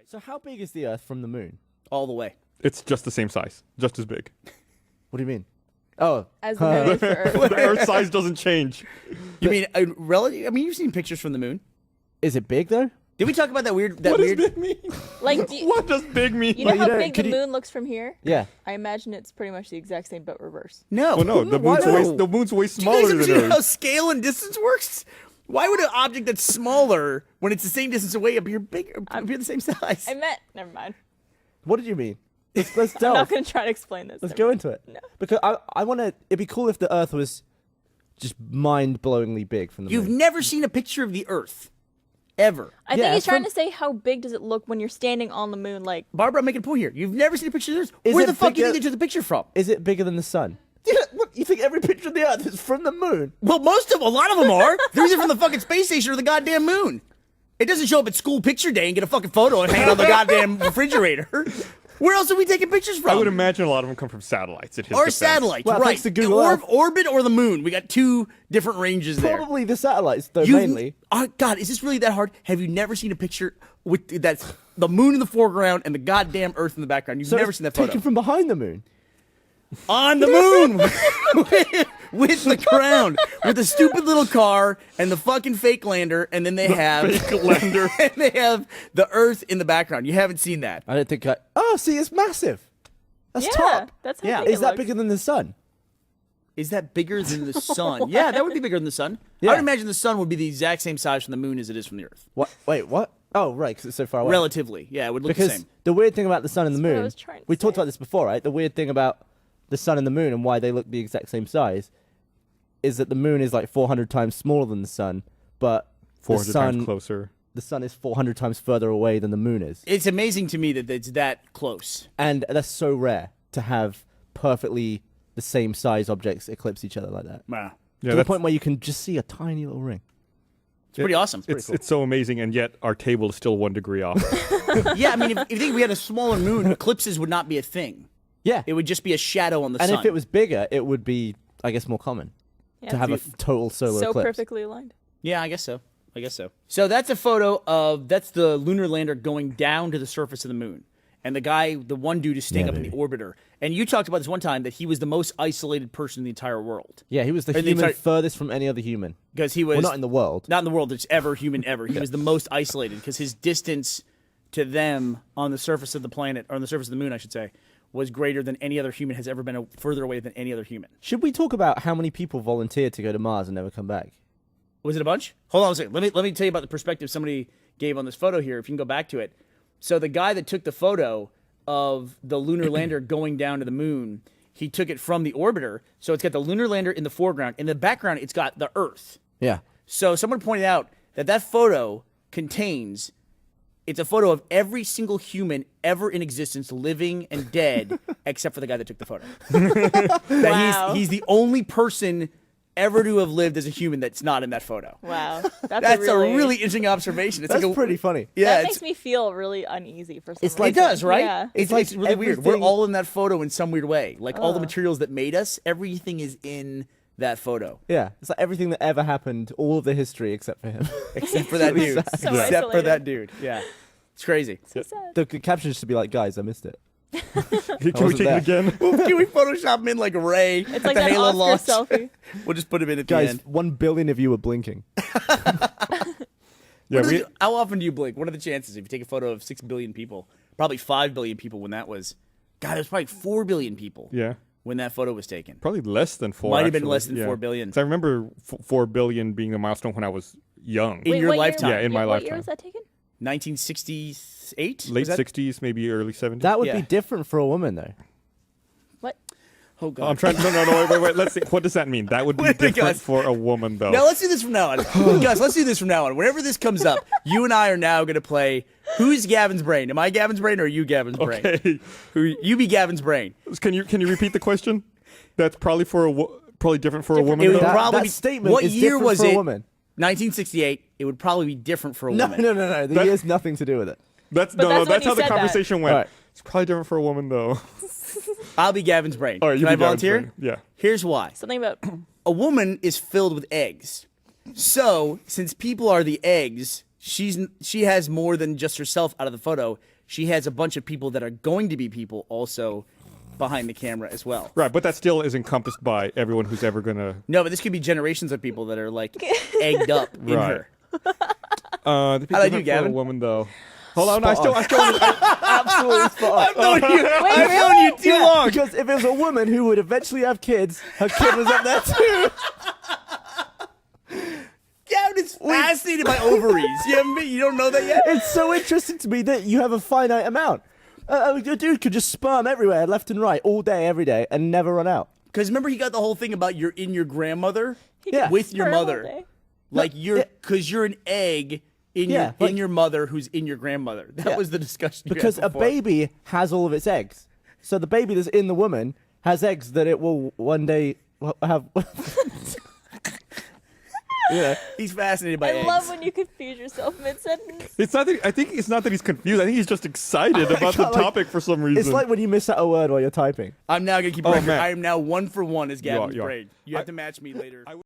So how big is the Earth from the moon? All the way. It's just the same size, just as big. What do you mean? Oh, As the moon is for Earth. The Earth size doesn't change. You mean relative? I mean, you've seen pictures from the moon. is it big though? Did we talk about that weird? What does big mean? Like, What does big mean? you know Well, how you know, big could the you- moon looks from here? Yeah. I imagine it's pretty much the exact same, but reverse. No. Well, no, the moon's way Do smaller you guys than ever see how Earth. scale and distance works? Why would an object that's smaller, when it's the same distance away, appear bigger, appear the same size? I meant. Never mind. What did you mean? Let's I'm delve. not going to try to explain this. Let's Never go mind. into it. No. Because I want to. It'd be cool if the Earth was just mind-blowingly big from the You've moon. never seen a picture of the Earth, ever. I Yeah, think he's trying from- to say how big does it look when you're standing on the moon? Like, Barbara, I'm making a point here. You've never seen a picture of the Earth. Is Where it the fuck do you bigger- think they took the picture from? Is it bigger than the sun? Yeah. What you think? Every picture of the Earth is from the moon. Well, a lot of them are. They're either from the fucking space station or the goddamn moon. It doesn't show up at school picture day and get a fucking photo and hang it on the goddamn refrigerator. Where else are we taking pictures from? I would imagine a lot of them come from sataelites. It Or satellites, Well, right? thanks to Google Earth. Orbit or the moon. We got two different ranges there. Probably the satellites, though, You- mainly. Oh, God, is this really that hard? Have you never seen a picture with that's the moon in the foreground and the goddamn Earth in the background? You've So never it's seen that photo. taken from behind the moon. On the moon with the crown, with the stupid little car and the fucking fake lander, and then they have fake lander. and they have the Earth in the background. You haven't seen that. I don't think I. Oh, see, it's massive. That's yeah, top. that's how Yeah. big Is it that looks. bigger than the sun? Is that bigger than the sun? Yeah, that would be bigger than the sun. I Yeah. would imagine the sun would be the exact same size from the moon as it is from the Earth. What? Wait, what? Oh, right, because it's so far away. Relatively, yeah, it would look Because the same. the weird thing about the sun and the That's what I moon, was trying to we talked say. about this before, right? The weird thing about the sun and the moon and why they look the exact same size is that the moon is like 400 times smaller than the sun, but 400 the sun, times closer. the sun is 400 times further away than the moon is. It's amazing to me that it's that close. And that's so rare to have perfectly the same size objects eclipse each other like that. Wow. Yeah, To the that's, point where you can just see a tiny little ring. It's pretty awesome. It's pretty cool. it's so amazing, and yet our table is still 1 degree off. Yeah, I mean, if you think we had a smaller moon, eclipses would not be a thing. Yeah. It would just be a shadow on the And sun. if it was bigger, it would be, I guess, more common Yeah, to have a total solar so eclipse. perfectly aligned. Yeah, I guess so. So that's a photo of the lunar lander going down to the surface of the moon. And the one dude is staying Yeah, up in baby. the orbiter. And you talked about this one time that he was the most isolated person in the entire world. Yeah, he was the Or the human entire- furthest from any other human. Because he was Well, not in the world. Not in the world that's ever human ever. He was the most isolated because his distance to them on the surface of the planet, or on the surface of the moon, I should say, was greater than any other human has ever been further away than any other human. Should we talk about how many people volunteered to go to Mars and never come back? Was it a bunch? Hold on a second. Let me tell you about the perspective somebody gave on this photo here. If you can go back to it. So the guy that took the photo of the lunar lander going down to the moon, he took it from the orbiter. So it's got the lunar lander in the foreground. In the background, it's got the Earth. Yeah. So someone pointed out that photo contains, it's a photo of every single human ever in existence, living and dead, except for the guy that took the photo. Wow. He's the only person ever to have lived as a human that's not in that photo. Wow. That's a really interesting observation. It's That's like pretty funny. Yeah, that it's, makes me feel really uneasy for some It's reason. like- it does, right? Yeah. It's like like really weird. We're everything- all in that photo in some weird way. Like all the materials that made us, everything is in that photo. Yeah. It's like everything that ever happened, all of the history except for him. Except for that dude. So Except for isolated. that dude. Yeah. It's crazy. So sad. The caption used to be like, guys, I missed it. Can we wasn't take it again? Can we Photoshop him in like Ray It's at like the that Halo Oscar launch? selfie. We'll just put him in at the Guys, end. 1 billion of you were blinking. Yeah, How often do you blink? What are the chances if you take a photo of 6 billion people? Probably 5 billion people when that was. God, it was probably 4 billion people yeah. when that photo was taken. Probably less than 4. Might have been actually. less than Yeah. 4 billion. 'Cause I remember 4 billion being the milestone when I was young. In your what year- lifetime. Yeah, in my What year lifetime. was that taken? 1968? Late Was that- 60s, maybe early 70s. That would Yeah. be different for a woman, though. What? Oh, Oh, God. I'm trying. No, wait. Let's see. What does that mean? That would be Wait, different guys. for a woman, though. Now let's do this from now on. Gus, let's do this from now on. Whenever this comes up, you and I are now going to play Who's Gavin's Brain? Am I Gavin's Brain or are you Gavin's Brain? Okay. You be Gavin's Brain. Can you repeat the question? That's probably probably different for a woman. It would though? probably that be- statement what is year different was for it? a woman. 1968. It would probably be different for a No, woman. no. The year's nothing to do with it. That's But that's when that's you how the said that. conversation went. All right. It's probably different for a woman, though. I'll be Gavin's Brain. All right, you Can I be Gavin's volunteer? brain. Yeah. Here's why. Something about A woman is filled with eggs. So, since people are the eggs, she has more than just herself out of the photo. She has a bunch of people that are going to be people also behind the camera as well. Right, but that still is encompassed by everyone who's ever gonna. No, but this could be generations of people that are like egged up in Right. her. How about you, Gavin? A woman though. Hold on, I still. Absolutely spot on. I've known you too long. Because if it was a woman who would eventually have kids, her kid was up there too. Gavin is fascinated by ovaries. You don't know that yet? It's so interesting to me that you have a finite amount. A dude could just sperm everywhere, left and right, all day, every day, and never run out. Because remember, he got the whole thing about you're in your grandmother Yeah. with your Sperm all mother. day. Like because you're an egg in Yeah, your like- your mother who's in your grandmother. That Yeah. was the discussion. you had Because a before. baby has all of its eggs. So the baby that's in the woman has eggs that it will one day have. Yeah. He's fascinated by I eggs. love when you confuse yourself mid-sentence. It's not. I think it's not that he's confused. I think he's just excited about the Like, topic for some reason. It's like when you miss out a word while you're typing. I'm now gonna keep. Oh, record. man. I am now 1 for 1 as Gavin's you are. brain. You have to match me later.